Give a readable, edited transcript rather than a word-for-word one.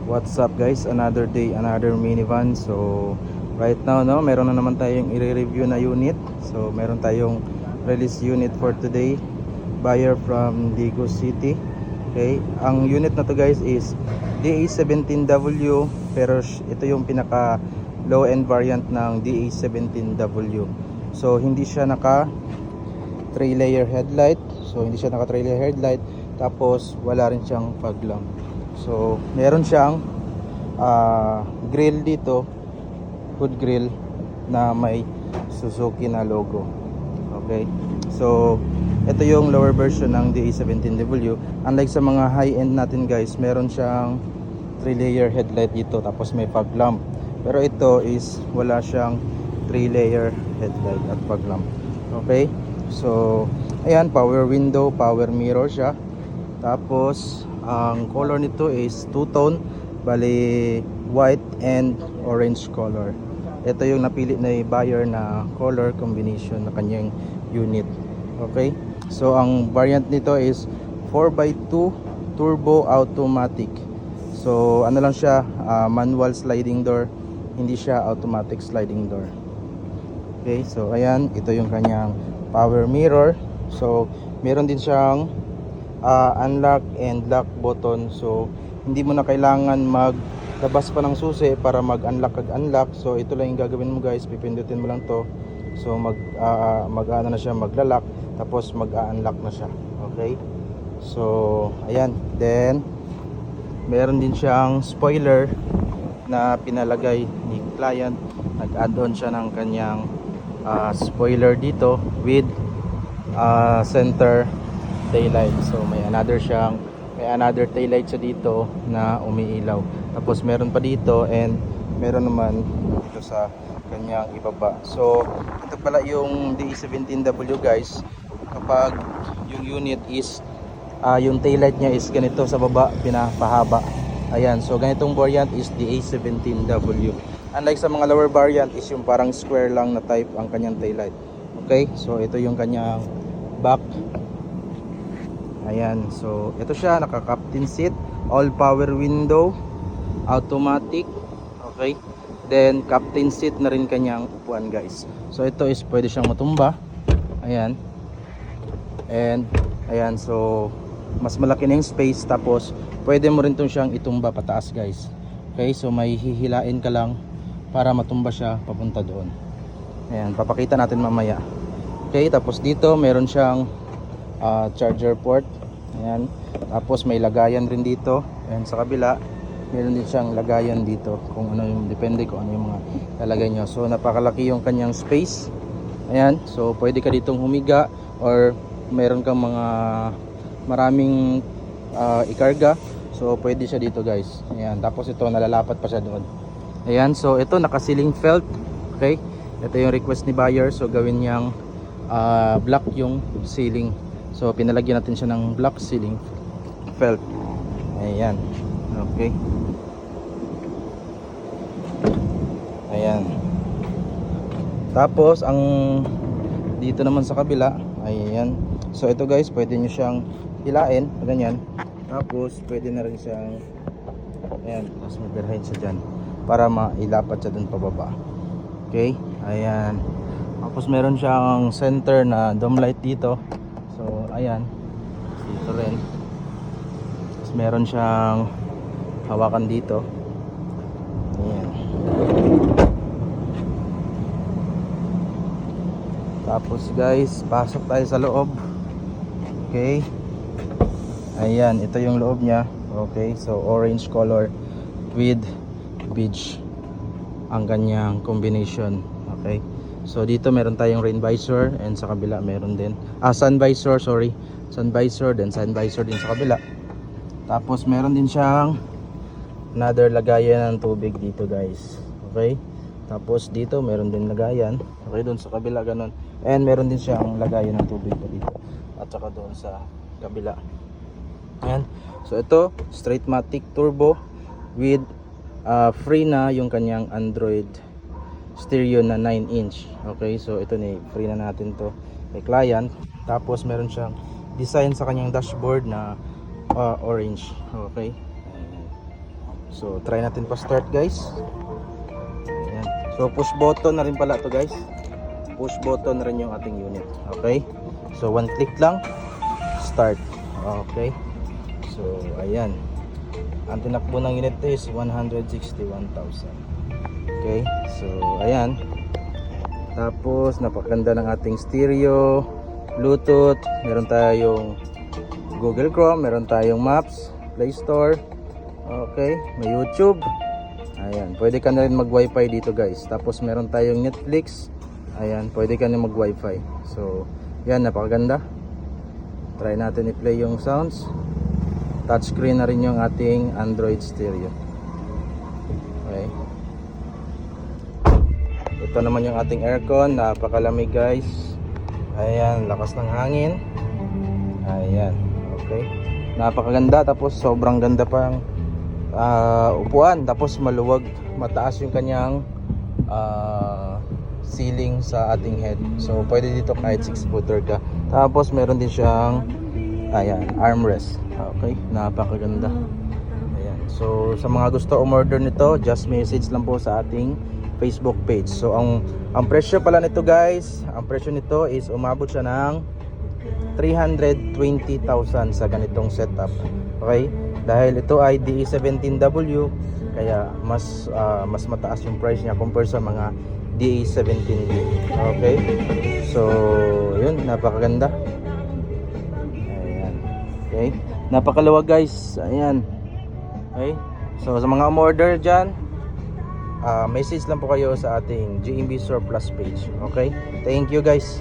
What's up guys, another day, another minivan. So right now meron na naman tayong i-review na unit. So meron tayong release unit for today, buyer from Daegu City. Okay, ang unit na to guys is DA17W, pero ito yung pinaka low end variant ng DA17W. So hindi siya naka 3 layer headlight. Tapos wala rin siyang fog lamp. So meron siyang grill dito, hood grill na may Suzuki na logo. Okay, so ito yung lower version ng DA17W. Unlike sa mga high end natin guys, meron siyang 3 layer headlight dito, tapos may fog lamp. Pero ito is wala siyang 3 layer headlight at fog lamp. Okay, so ayan, power window, power mirror siya. Tapos ang color nito is two-tone, bali white and orange color. Ito yung napili na buyer na color combination na kanyang unit. Okay, so ang variant nito is 4x2 turbo automatic. So ano lang siya, manual sliding door, hindi siya automatic sliding door. Okay, so ayan, ito yung kanyang power mirror. So meron din siyang unlock and lock button. So hindi mo na kailangan maglabas pa ng susi para mag-unlock unlock. So ito lang yung gagawin mo guys, pipindutin mo lang to. So mag-ano na siya, magla-lock, tapos mag-unlock na siya. Okay, so ayan, then meron din siyang spoiler na pinalagay ni client. Nag-add on siya ng kanyang spoiler dito with center taillight. So may another taillight siya dito na umiilaw. Tapos meron pa dito, and meron naman dito sa kanyang ibaba. So ito pala yung DA17W guys. Kapag yung unit is yung taillight niya is ganito sa baba, pinapahaba. Ayan, so ganitong variant is DA17W. Unlike sa mga lower variant is yung parang square lang na type ang kanyang taillight. Okay, so ito yung kanyang back. Ayan, so ito siya, naka-captain seat, all power window, automatic. Okay, then captain seat na rin kanyang upuan guys. So ito is pwede siyang matumba. Ayan, and ayan, so mas malaki na yung space. Tapos pwede mo rin itong siyang itumba pataas guys. Okay, so may hihilain ka lang para matumba siya papunta doon. Ayan, papakita natin mamaya. Okay, tapos dito meron siyang charger port. Ayan, tapos may lagayan rin dito. Ayan, sa kabila meron din siyang lagayan dito, kung ano yung, depende kung ano yung mga lalagay nyo. So napakalaki yung kanyang space. Ayan, so pwede ka ditong humiga, or meron kang mga maraming ikarga, so pwede siya dito guys. Ayan, tapos ito nalalapat pa siya doon. Ayan, so ito naka-ceiling felt. Okay, ito yung request ni buyer, so gawin niyang black yung ceiling. So pinalagyan natin siya ng black ceiling felt. Ayan, okay. Ayan, tapos ang dito naman sa kabila, ayan. So ito guys, pwede nyo siyang hilain ganyan. Tapos pwede na rin siyang, ayan, tapos magbirahin siya dyan para mailapat siya dun pababa. Okay, ayan. Tapos meron siyang center na dome light dito. So ayan, dito rin. Tapos meron siyang hawakan dito. Ayan. Tapos guys, pasok tayo sa loob. Okay, ayan, ito yung loob niya. Okay, so orange color with beige ang kanyang combination. Okay, so dito meron tayong rain visor, and sa kabila meron din sun visor, then sun visor din sa kabila. Tapos meron din siyang another lagayan ng tubig dito guys. Okay, tapos dito meron din lagayan. Okay, doon sa kabila ganun, and meron din siyang lagayan ng tubig pa dito at saka doon sa kabila. Ayan, so ito straight matic turbo with free na yung kanyang Android stereo na 9-inch. Okay, so ito ni free na natin to kay client. Tapos meron siyang design sa kanyang dashboard na orange. Okay, So try natin pa start guys. Ayan. So push button na rin pala to guys. Push button na rin yung ating unit. Okay. So one click lang. Start. Okay. So ayan. Ang tinakbo ng unit is 161,000. Okay. So ayan. Tapos napakaganda ng ating stereo, Bluetooth, meron tayong Google Chrome, meron tayong Maps, Play Store. Okay, may YouTube. Ayan, pwede ka na rin mag-Wi-Fi dito guys. Tapos meron tayong Netflix. Ayan, pwede ka na mag-Wi-Fi. So, yan, napakaganda. Try natin i-play yung sounds. Touchscreen na rin yung ating Android stereo. Okay. Ito naman yung ating aircon, napakalamig guys. Ayan, lakas ng hangin. Ayan, okay. Napakaganda, tapos sobrang ganda pang upuan. Tapos maluwag, mataas yung kanyang ceiling sa ating head. So pwede dito kahit 6 footer ka. Tapos meron din siyang ayan, armrest. Okay, napakaganda. Ayan. So sa mga gusto umorder nito, just message lang po sa ating Facebook page. So ang presyo pala nito guys, ang presyo nito is umabot siya ng 320,000 sa ganitong setup. Okay? Dahil ito ay DE17W, kaya mas mataas yung price niya compare sa mga DE17B. Okay? So, yun, napakaganda. Ayan. Okay? Napakaluwag guys. Ayan. Okay? So, sa mga umorder dyan, message lang po kayo sa ating GMB Surplus page. Okay? Thank you guys.